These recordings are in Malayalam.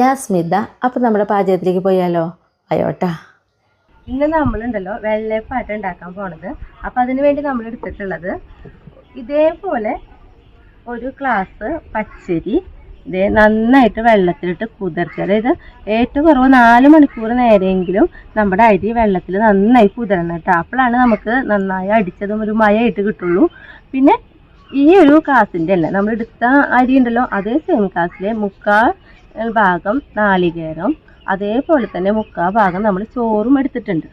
ഞാൻ സ്മിത. അപ്പോൾ നമ്മുടെ പാചകത്തിലേക്ക് പോയാലോ? അയോട്ടാ. ഇന്ന് നമ്മളുണ്ടല്ലോ വെള്ളയപ്പാട്ട് ഉണ്ടാക്കാൻ പോണത്. അപ്പം അതിന് വേണ്ടി നമ്മൾ എടുത്തിട്ടുള്ളത് ഇതേപോലെ ഒരു ഗ്ലാസ് പച്ചരി ഇതേ നന്നായിട്ട് വെള്ളത്തിലിട്ട് കുതിർത്തി, അതായത് ഏറ്റവും കുറവ് 4 മണിക്കൂർ നേരെയെങ്കിലും നമ്മുടെ അരി വെള്ളത്തിൽ നന്നായി കുതിരണം കേട്ടോ. അപ്പോഴാണ് നമുക്ക് നന്നായി അടിച്ചതും ഒരു മയമായിട്ട് കിട്ടുള്ളൂ. പിന്നെ ഈ ഒരു ഗ്ലാസിൻ്റെ അല്ല, നമ്മൾ എടുത്ത അരി ഉണ്ടല്ലോ അതേ സെയിം ഗ്ലാസ്സിലെ 3/4 ഭാഗം നാളികേരം, അതേപോലെ തന്നെ 3/4 ഭാഗം നമ്മൾ ചോറും എടുത്തിട്ടുണ്ട്.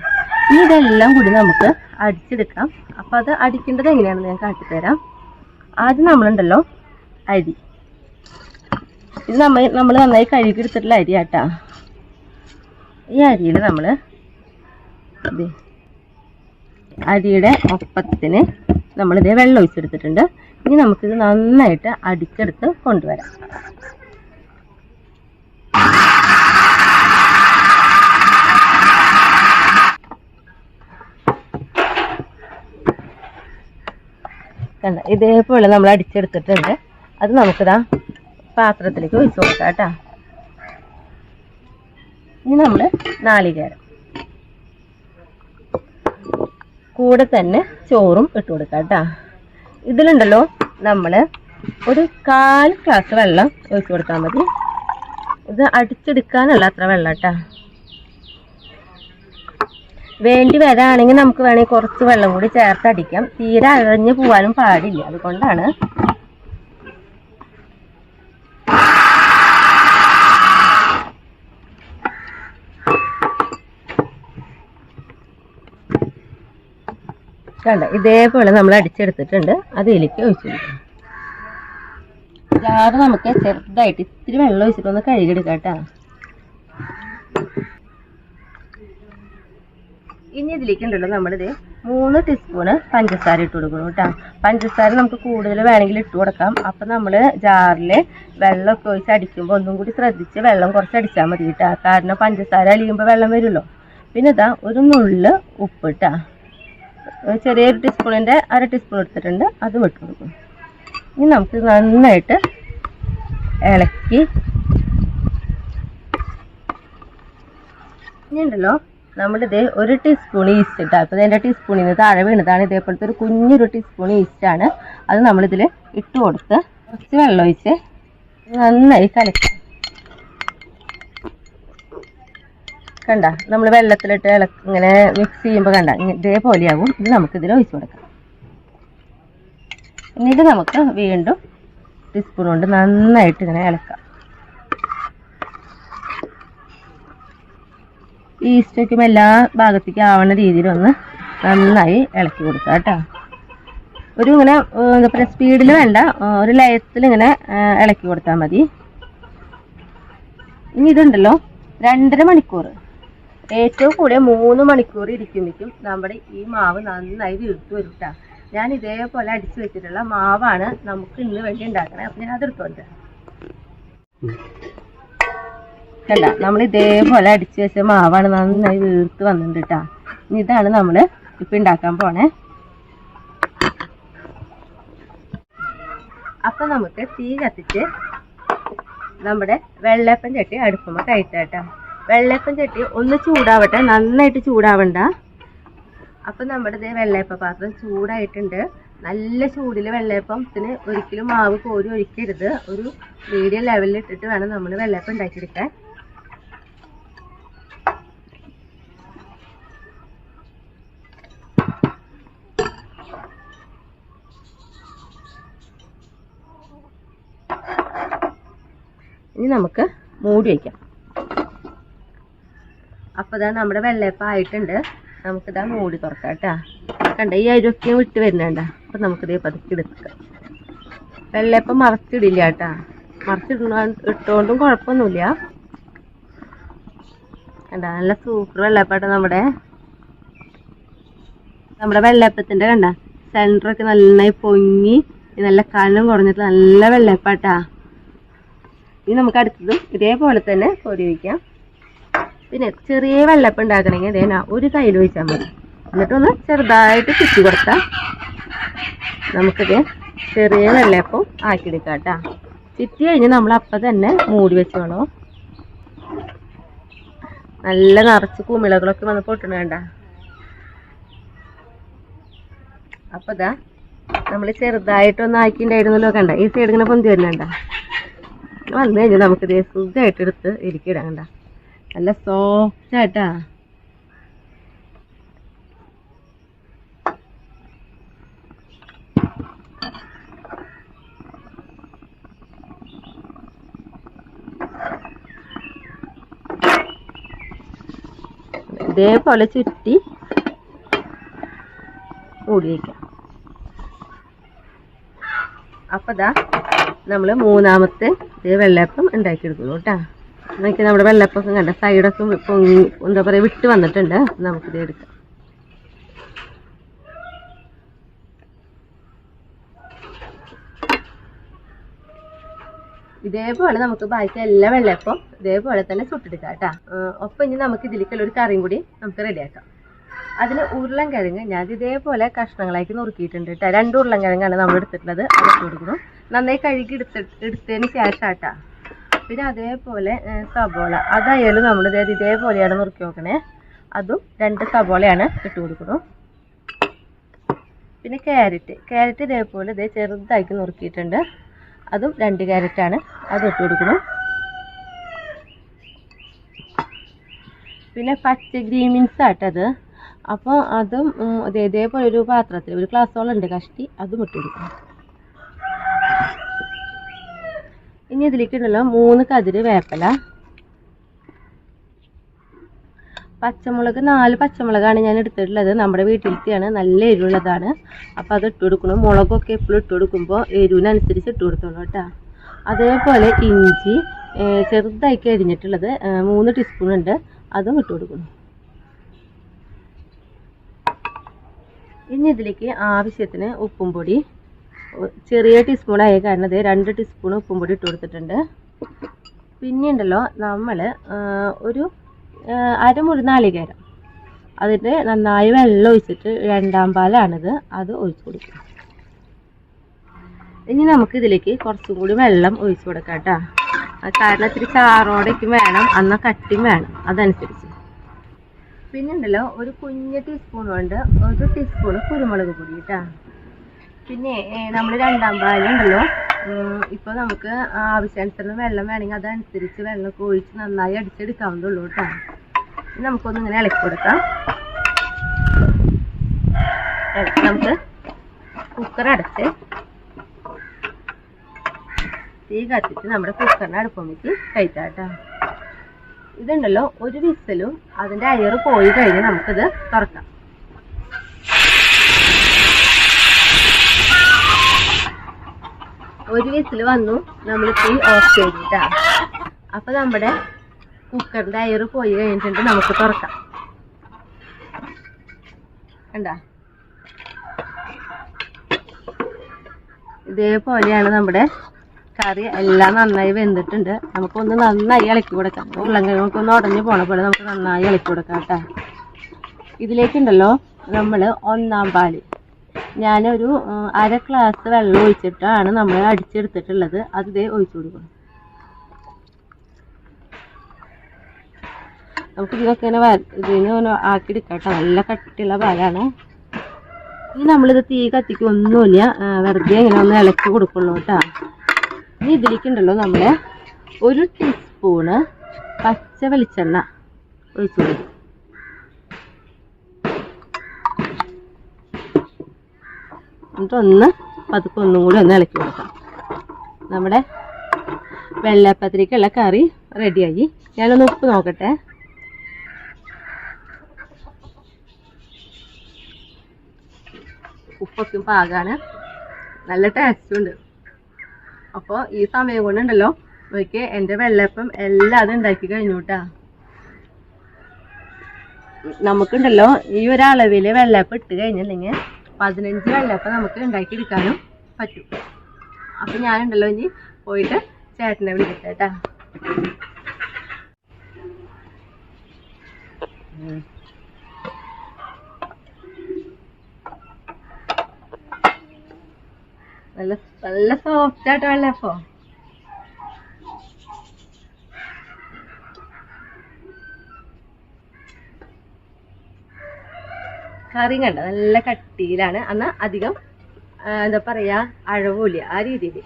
ഇതെല്ലാം കൂടി നമുക്ക് അടിച്ചെടുക്കാം. അപ്പം അത് അടിക്കേണ്ടത് എങ്ങനെയാണെന്ന് ഞാൻ കാട്ടിത്തരാം. ആദ്യം നമ്മളുണ്ടല്ലോ അരി, ഇത് നമ്മൾ നന്നായി കഴുകിയെടുത്തിട്ടുള്ള അരി ആട്ടാ. ഈ അരിയിൽ നമ്മൾ അരിയുടെ ഒപ്പത്തിന് നമ്മളിതേ വെള്ളം ഒഴിച്ചെടുത്തിട്ടുണ്ട്. ഇനി നമുക്കിത് നന്നായിട്ട് അടിച്ചെടുത്ത് കൊണ്ടുവരാം. കണ്ട, ഇതേപോലെ നമ്മൾ അടിച്ചെടുത്തിട്ടുണ്ട്. അത് നമുക്കിതാ പാത്രത്തിലേക്ക് ഒഴിച്ചു കൊടുക്കാം കേട്ടോ. ഇനി നമ്മൾ നാളികേരം കൂടെ തന്നെ ചോറും ഇട്ട് കൊടുക്കാം കേട്ടോ. ഇതിലുണ്ടല്ലോ നമ്മൾ ഒരു 1/4 ഗ്ലാസ് വെള്ളം ഒഴിച്ചു കൊടുത്താൽ മതി. ഇത് അടിച്ചെടുക്കാനുള്ള അത്ര വെള്ളം കേട്ടോ. വേണ്ടി വരാണെങ്കിൽ നമുക്ക് വേണമെങ്കിൽ കുറച്ച് വെള്ളം കൂടി ചേർത്ത് അടിക്കാം. തീരെ അഴഞ്ഞു പോകാനും പാടില്ല, അതുകൊണ്ടാണ്. കണ്ട, ഇതേപോലെ നമ്മൾ അടിച്ചെടുത്തിട്ടുണ്ട്. അതിലേക്ക് ഒഴിച്ചു കൊടുക്കാം. ജാറ് നമുക്ക് ചെറുതായിട്ട് ഇത്തിരി വെള്ളം ഒഴിച്ചിട്ടൊന്ന് കഴുകിയെടുക്കാം കേട്ടോ. ഇനി ഇതിലേക്ക് ഉണ്ടല്ലോ നമ്മളിത് 3 ടീസ്പൂണ് പഞ്ചസാര ഇട്ട് കൊടുക്കണം കേട്ടോ. പഞ്ചസാര നമുക്ക് കൂടുതൽ വേണമെങ്കിൽ ഇട്ട് കൊടുക്കാം. അപ്പം നമ്മൾ ജാറിൽ വെള്ളമൊക്കെ ഒഴിച്ച് അടിക്കുമ്പോൾ ഒന്നും കൂടി ശ്രദ്ധിച്ച് വെള്ളം കുറച്ച് അടിച്ചാൽ മതി കേട്ടോ. കാരണം പഞ്ചസാര അലിയുമ്പോൾ വെള്ളം വരുമല്ലോ. പിന്നെ ഇതാ ഒരു നുള്ള് ഉപ്പ് ഇട്ടാ, ചെറിയൊരു ടീസ്പൂണിൻ്റെ 1/2 ടീസ്പൂൺ എടുത്തിട്ടുണ്ട്, അത് ഇട്ട് കൊടുക്കും. ഇനി നമുക്ക് നന്നായിട്ട് ഇളക്കി ഇനി ഉണ്ടല്ലോ നമ്മളിത് 1 ടീസ്പൂൺ ഈസ്റ്റ് ഇട്ടാൽ, ഇപ്പോൾ ഇതിൻ്റെ ടീസ്പൂണിൽ നിന്ന് താഴെ വീണതാണ്. ഇതേപോലത്തെ ഒരു കുഞ്ഞൊരു ടീസ്പൂൺ ഈസ്റ്റാണ്. അത് നമ്മളിതിൽ ഇട്ട് കൊടുത്ത് കുറച്ച് വെള്ളം ഒഴിച്ച് നന്നായി കലക്കാം. കണ്ട, നമ്മൾ വെള്ളത്തിലിട്ട് ഇങ്ങനെ മിക്സ് ചെയ്യുമ്പോൾ കണ്ട ഇതേപോലെയാകും. ഇത് നമുക്കിതിൽ ഒഴിച്ച് കൊടുക്കാം. എന്നിട്ട് നമുക്ക് വീണ്ടും ടീസ്പൂൺ കൊണ്ട് നന്നായിട്ട് ഇങ്ങനെ ഇളക്കാം. ഈസ്റ്റ് വയ്ക്കുമ്പോൾ എല്ലാ ഭാഗത്തേക്കും ആവുന്ന രീതിയിലൊന്ന് നന്നായി ഇളക്കി കൊടുക്കുക കേട്ടോ. ഒരു ഇങ്ങനെ എന്താ പറയുക, സ്പീഡിൽ വേണ്ട, ഒരു ലയത്തിൽ ഇങ്ങനെ ഇളക്കി കൊടുത്താൽ മതി. ഇനി ഇതുണ്ടല്ലോ 2.5 മണിക്കൂർ, ഏറ്റവും കൂടിയ 3 മണിക്കൂർ ഇരിക്കുമ്പോഴേക്കും നമ്മുടെ ഈ മാവ് നന്നായി വീർത്ത് വരും കേട്ടോ. ഞാൻ ഇതേപോലെ അടിച്ചു വെച്ചിട്ടുള്ള മാവാണ് നമുക്ക് ഇന്ന് വേണ്ടി ഉണ്ടാക്കണേ. അപ്പം ഞാൻ അതെടുത്തോണ്ട് കണ്ട, നമ്മൾ ഇതേപോലെ അടിച്ചു വെച്ച മാവാണ് നന്നായി വീർത്ത് വന്നിട്ടുണ്ട് കേട്ടോ. ഇതാണ് നമ്മൾ ഇപ്പം ഉണ്ടാക്കാൻ പോണേ. അപ്പം നമുക്ക് തീ കത്തിച്ച് നമ്മുടെ വെള്ളയപ്പം ചട്ടി അടുപ്പുമ്പോൾ കയറ്റാം കേട്ടോ. വെള്ളയപ്പം ചട്ടി ഒന്ന് ചൂടാവട്ടെ, നന്നായിട്ട് ചൂടാവണ്ട. അപ്പം നമ്മുടെ ഇതേ വെള്ളയപ്പ പാത്രം ചൂടായിട്ടുണ്ട്. നല്ല ചൂടിൽ വെള്ളയപ്പത്തിന് ഒരിക്കലും മാവ് കോരി ഒഴിക്കരുത്. ഒരു മീഡിയം ലെവലിൽ ഇട്ടിട്ട് വേണം നമ്മൾ വെള്ളയപ്പം ഉണ്ടാക്കിയെടുക്കാൻ. ഇനി നമുക്ക് മൂടി വയ്ക്കാം. അപ്പോൾ ഇതാ നമ്മുടെ വെള്ളയപ്പം ആയിട്ടുണ്ട്. നമുക്കിതാ മൂടി തുറക്കാം കേട്ടോ. കണ്ട, ഈ അരിയൊക്കെ വിട്ട് വരുന്നുണ്ട. അപ്പം നമുക്കിതേ പതുക്കി എടുക്കാം. വെള്ളയപ്പം മറച്ചിടില്ല കേട്ടോ. ഇട്ടുകൊണ്ടും കുഴപ്പമൊന്നുമില്ല. കണ്ട, നല്ല സൂപ്പർ വെള്ളയപ്പാട്ടോ നമ്മുടെ വെള്ളയപ്പത്തിൻ്റെ. കണ്ട, സെൻറ്ററൊക്കെ നന്നായി പൊങ്ങി നല്ല കനം കുറഞ്ഞിട്ട് നല്ല വെള്ളയപ്പാട്ടാ. ഇനി നമുക്ക് അടുത്തതും ഇതേപോലെ തന്നെ പൊടി വയ്ക്കാം. പിന്നെ ചെറിയ വെള്ളപ്പം ഉണ്ടാക്കണമെങ്കിൽ അതേനാ ഒരു കയ്യിൽ ഒഴിച്ചാൽ മതി. എന്നിട്ടൊന്ന് ചെറുതായിട്ട് ചുറ്റി കൊടുത്താൽ നമുക്കിത് ചെറിയ വെള്ളയപ്പം ആക്കിയെടുക്കാം കേട്ടോ. ചുറ്റി കഴിഞ്ഞ് നമ്മൾ അപ്പം തന്നെ മൂടി വെച്ചോളൂ. നല്ല നിറച്ച് കുമിളകളൊക്കെ വന്ന് പൊട്ടണ കണ്ട. അപ്പൊ ഇതാ നമ്മൾ ചെറുതായിട്ടൊന്ന് ആക്കിണ്ടായിരുന്നല്ലോ, കണ്ട ഈ സൈഡ് ഇങ്ങനെ പൊന്തി വരുന്നുണ്ട. വന്നു കഴിഞ്ഞാൽ നമുക്ക് ഇതേ സുഖമായിട്ട് എടുത്ത് ഇരിക്കിടാം. കണ്ട നല്ല സോഫ്റ്റ് ആയിട്ടാ. ഇതേപോലെ ചുറ്റി മൂടി വയ്ക്കാം. അപ്പൊ ഇതാ നമ്മള് മൂന്നാമത്തെ ഇതേ വെള്ളയപ്പം ഉണ്ടാക്കിയെടുക്കുന്നു കേട്ടാ. നോക്കി നമ്മുടെ വെള്ളയപ്പൊക്കെ കണ്ട സൈഡൊക്കെ പൊങ്ങി എന്താ പറയാ വിട്ട് വന്നിട്ടുണ്ട്. നമുക്കിത് എടുക്കാം. ഇതേപോലെ നമുക്ക് ബാക്കി എല്ലാ വെള്ളയപ്പം ഇതേപോലെ തന്നെ ചുട്ടെടുക്കാം കേട്ടാ. ഒപ്പം ഇനി നമുക്ക് ഇതിലേക്കുള്ള ഒരു കറിയും കൂടി നമുക്ക് റെഡിയാക്കാം. അതിന് ഉരുളൻകിഴങ്ങ് ഞാൻ ഇതേപോലെ കഷ്ണങ്ങളാക്കി നുറുക്കിയിട്ടുണ്ട് കേട്ടോ. 2 ഉരുളൻകിഴങ്ങാണ് നമ്മൾ എടുത്തിട്ടുള്ളത്. അതൊക്കെ കൊടുക്കണം. നന്നായി കഴുകി എടുത്തതിന് ശേഷം കേട്ടാ. പിന്നെ അതേപോലെ സബോള അതായാലും നമ്മൾ ഇതേപോലെയാണ് നുറുക്കി നോക്കണേ. അതും 2 സബോളയാണ് ഇട്ട് കൊടുക്കണം. പിന്നെ ക്യാരറ്റ് ഇതേപോലെ ചെറുതാക്കി നുറുക്കിയിട്ടുണ്ട്. അതും 2 ക്യാരറ്റാണ്, അത് ഇട്ട് കൊടുക്കണം. പിന്നെ പച്ച ഗ്രീൻ ബീൻസ് ആട്ടത്. അപ്പോൾ അതും ഇതേപോലെ ഒരു പാത്രത്തിൽ ഒരു ഗ്ലാസോളം ഉണ്ട് കഷ്ടി, അതും ഇട്ട് കൊടുക്കണം. ഇനി ഇതിലേക്കുണ്ടല്ലോ 3 കതിര് വേപ്പില, പച്ചമുളക് 4 പച്ചമുളകാണ് ഞാൻ എടുത്തിട്ടുള്ളത്. നമ്മുടെ വീട്ടിലത്തെയാണ്, നല്ല എരിവുള്ളതാണ്. അപ്പോൾ അത് ഇട്ട് കൊടുക്കണം. മുളകൊക്കെ എപ്പോഴും ഇട്ട് കൊടുക്കുമ്പോൾ എരിവിനനുസരിച്ച് ഇട്ട് കൊടുത്തോളൂ കേട്ടോ. അതേപോലെ ഇഞ്ചി ചെറുതാക്കി അരിഞ്ഞിട്ടുള്ളത് 3 ടീസ്പൂൺ ഉണ്ട്, അതും ഇട്ട് കൊടുക്കണം. ഇനി ഇതിലേക്ക് ആവശ്യത്തിന് ഉപ്പും പൊടി, ചെറിയ ടീസ്പൂൺ ആയ കാരണം 2 ടീസ്പൂൺ ഉപ്പും പൊടി ഇട്ട് കൊടുത്തിട്ടുണ്ട്. പിന്നെ ഉണ്ടല്ലോ നമ്മൾ ഒരു അരമുറി നാളികേരം, അതിൻ്റെ നന്നായി വെള്ളം ഒഴിച്ചിട്ട് 2ാം പാലാണിത്, അത് ഒഴിച്ച് കൊടുക്കും. ഇനി നമുക്ക് ഇതിലേക്ക് കുറച്ചും കൂടി വെള്ളം ഒഴിച്ച് കൊടുക്കാം കേട്ടോ. കാരണം ഇത്തിരി ചാറോടേക്കും വേണം, എന്നാൽ കട്ടിയും വേണം, അതനുസരിച്ച്. പിന്നെ ഉണ്ടല്ലോ ഒരു കുഞ്ഞ് ടീസ്പൂൺ കൊണ്ട് 1 ടീസ്പൂൺ കുരുമുളക് പൊടി കേട്ടോ. പിന്നെ നമ്മൾ 2ാം പാലുണ്ടല്ലോ, ഇപ്പോൾ നമുക്ക് ആവശ്യാനുസരണം വെള്ളം വേണമെങ്കിൽ അതനുസരിച്ച് വെള്ളമൊക്കെ ഒഴിച്ച് നന്നായി അടിച്ചെടുക്കാവുന്നുള്ളൂ കേട്ടോ. നമുക്കൊന്നിങ്ങനെ ഇളക്കി കൊടുക്കാം. നമുക്ക് കുക്കർ അടച്ച് തീ കത്തിച്ച് നമ്മുടെ കുക്കറിൻ്റെ അടുപ്പമേക്ക് കഴിക്കാം കേട്ടോ. ഇതുണ്ടല്ലോ ഒരു വിസിലും അതിൻ്റെ അയറ് പോയി കഴിഞ്ഞ് നമുക്കിത് തുറക്കാം. ഒരു വിസിൽ വന്നു, നമ്മൾ തീ ഓഫ് ചെയ്തിട്ടാ. അപ്പം നമ്മുടെ കുക്കറിൻ്റെ അയറ് പോയി കഴിഞ്ഞിട്ടുണ്ട്, നമുക്ക് തുറക്കാം. കണ്ടാ, ഇതേപോലെയാണ് നമ്മുടെ കറി. എല്ലാം നന്നായി വെന്തിട്ടുണ്ട്. നമുക്കൊന്ന് നന്നായി ഇളക്കി കൊടുക്കാം. ഉരുളൻകിഴങ്ങൊക്കെ ഉടഞ്ഞു പോണ പോലെ നമുക്ക് നന്നായി ഇളക്കി കൊടുക്കാം കേട്ടോ. ഇതിലേക്കുണ്ടല്ലോ നമ്മൾ 1ാം പാല് ഞാനൊരു 1/2 ഗ്ലാസ് വെള്ളം ഒഴിച്ചിട്ടാണ് നമ്മൾ അടിച്ചെടുത്തിട്ടുള്ളത്. അത് ഒഴിച്ചു കൊടുക്കണം. നമുക്ക് ഇതിനൊക്കെ ഇതിനെ ആക്കിയെടുക്കാം കേട്ടോ. നല്ല കട്ടിയുള്ള പാലാണ്. ഇനി നമ്മളിത് തീ കത്തിക്കൊന്നുമില്ല, വെറുതെ ഇങ്ങനെ ഒന്ന് ഇളക്കി കൊടുക്കുള്ളൂ കേട്ടോ. ഇനി ഇതിലേക്കുണ്ടല്ലോ നമ്മൾ 1 ടീസ്പൂണ് പച്ച വെളിച്ചെണ്ണ ഒഴിച്ചു കൊടുക്കും. എന്നിട്ടൊന്ന് പതുക്കെ ഒന്നും കൂടി ഒന്ന് ഇളക്കി കൊടുക്കാം. നമ്മുടെ വെള്ളയപ്പത്തിലേക്കുള്ള കറി റെഡിയായി. ഞാനൊന്ന് ഉപ്പ് നോക്കട്ടെ. ഉപ്പൊക്കെ പാകാണ്, നല്ല ടേസ്റ്റും ഉണ്ട്. അപ്പോൾ ഈ സമയം കൊണ്ടുണ്ടല്ലോ നോക്കിയേ എൻ്റെ വെള്ളയപ്പം എല്ലാം അത് ഉണ്ടാക്കി കഴിഞ്ഞു കേട്ടാ. നമുക്കുണ്ടല്ലോ ഈ ഒരളവിൽ വെള്ളയപ്പം ഇട്ട് കഴിഞ്ഞിട്ടുണ്ടെങ്കിൽ 15 വെള്ളയപ്പം നമുക്ക് ഉണ്ടാക്കിയെടുക്കാനും പറ്റും. അപ്പം ഞാനുണ്ടല്ലോ ഇനി പോയിട്ട് ചേട്ടനെ വിളിക്കട്ടെ കേട്ടാ. നല്ല നല്ല സോഫ്റ്റ് ആയിട്ട് വെള്ളയപ്പം. കറി കണ്ട നല്ല കട്ടിയിലാണ്, എന്നാൽ അധികം എന്താ പറയാ അഴവില്ല ആ രീതിയിൽ.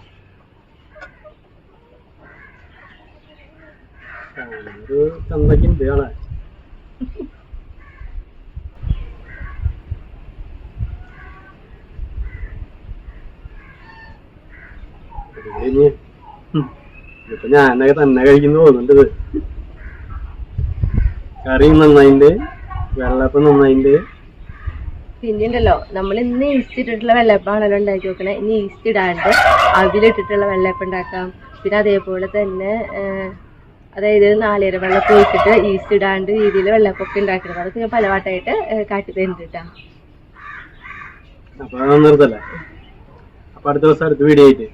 ഇപ്പൊ ഞാനൊക്കെ തന്നെ കഴിക്കുന്നു തോന്നുന്നുണ്ട്. കറിയും നന്നായിണ്ട്, വെള്ളപ്പം നന്നായിണ്ട്. പിന്നെയുണ്ടല്ലോ നമ്മൾ ഇന്ന് ഈസ്റ്റ് ഇട്ടിട്ടുള്ള വെള്ളയപ്പാണല്ലോ ഉണ്ടാക്കി വെക്കണേ. ഇനി ഈസ്റ്റ് ഇടാണ്ട് അതിലിട്ടിട്ടുള്ള വെള്ളയപ്പം ഉണ്ടാക്കാം. പിന്നെ അതേപോലെ തന്നെ അതായത് നാളികേര വെള്ളമൊക്കെ ഒഴിച്ചിട്ട് ഈസ്റ്റ് ഇടാണ്ട് രീതിയിൽ വെള്ളപ്പൊക്കെ ഉണ്ടാക്കുന്നത്. അതൊക്കെ ഞാൻ പലവാട്ടായിട്ട് കാട്ടി തരുന്നുണ്ട്. അപ്പൊ നിർത്തല്ലേ. അപ്പൊ അടുത്ത ദിവസം അടുത്ത വീഡിയോ ആയിട്ട്